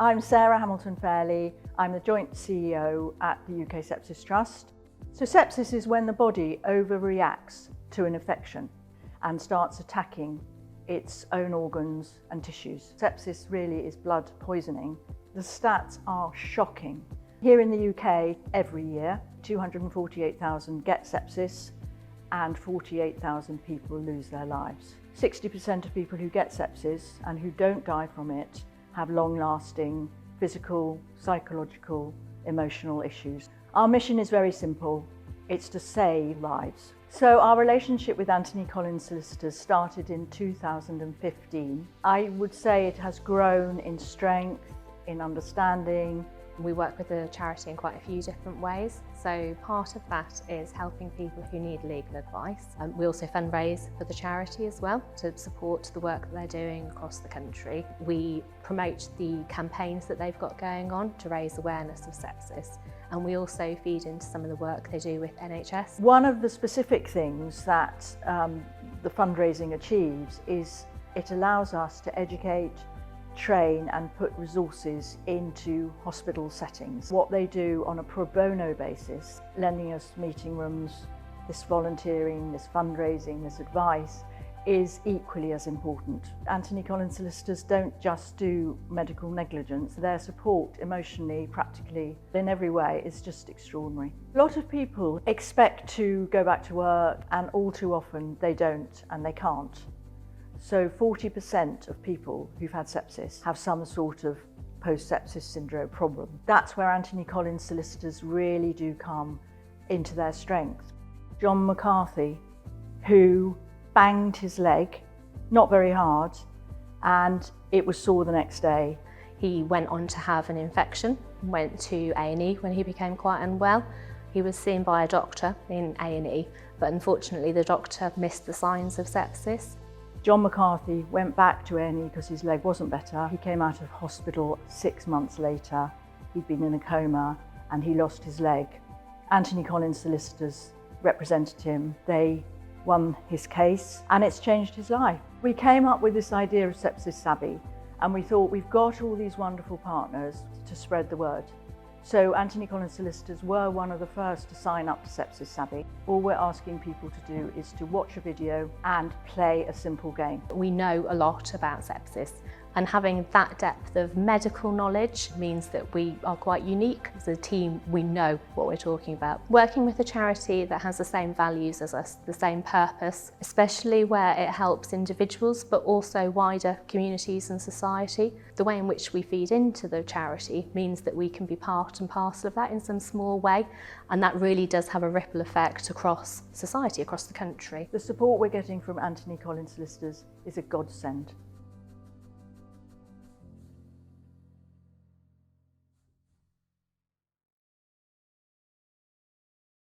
I'm Sarah Hamilton-Fairley. I'm the Joint CEO at the UK Sepsis Trust. So sepsis is when the body overreacts to an infection and starts attacking its own organs and tissues. Sepsis really is blood poisoning. The stats are shocking. Here in the UK, every year, 248,000 get sepsis and 48,000 people lose their lives. 60% of people who get sepsis and who don't die from it have long-lasting physical, psychological, emotional issues. Our mission is very simple. It's to save lives. So our relationship with Anthony Collins Solicitors started in 2015. I would say it has grown in strength, in understanding. We work with the charity in quite a few different ways. So part of that is helping people who need legal advice. We also fundraise for the charity as well to support the work that they're doing across the country. We promote the campaigns that they've got going on to raise awareness of sepsis. And we also feed into some of the work they do with NHS. One of the specific things that the fundraising achieves is it allows us to educate, train and put resources into hospital settings. What they do on a pro bono basis, lending us meeting rooms, this volunteering, this fundraising, this advice, is equally as important. Anthony Collins Solicitors don't just do medical negligence. Their support emotionally, practically, in every way is just extraordinary. A lot of people expect to go back to work and all too often they don't and they can't. So 40% of people who've had sepsis have some sort of post-sepsis syndrome problem. That's where Anthony Collins Solicitors really do come into their strength. John McCarthy, who banged his leg, not very hard, and it was sore the next day. He went on to have an infection, went to A&E when he became quite unwell. He was seen by a doctor in A&E, but unfortunately the doctor missed the signs of sepsis. John McCarthy went back to A&E because his leg wasn't better. He came out of hospital 6 months later. He'd been in a coma and he lost his leg. Anthony Collins Solicitors represented him. They won his case and it's changed his life. We came up with this idea of Sepsis Savvy and we thought we've got all these wonderful partners to spread the word. So Anthony Collins Solicitors were one of the first to sign up to Sepsis Savvy. All we're asking people to do is to watch a video and play a simple game. We know a lot about sepsis, and having that depth of medical knowledge means that we are quite unique. As a team, we know what we're talking about. Working with a charity that has the same values as us, the same purpose, especially where it helps individuals but also wider communities and society, the way in which we feed into the charity means that we can be part and parcel of that in some small way, and that really does have a ripple effect across society, across the country. The support we're getting from Anthony Collins Solicitors is a godsend.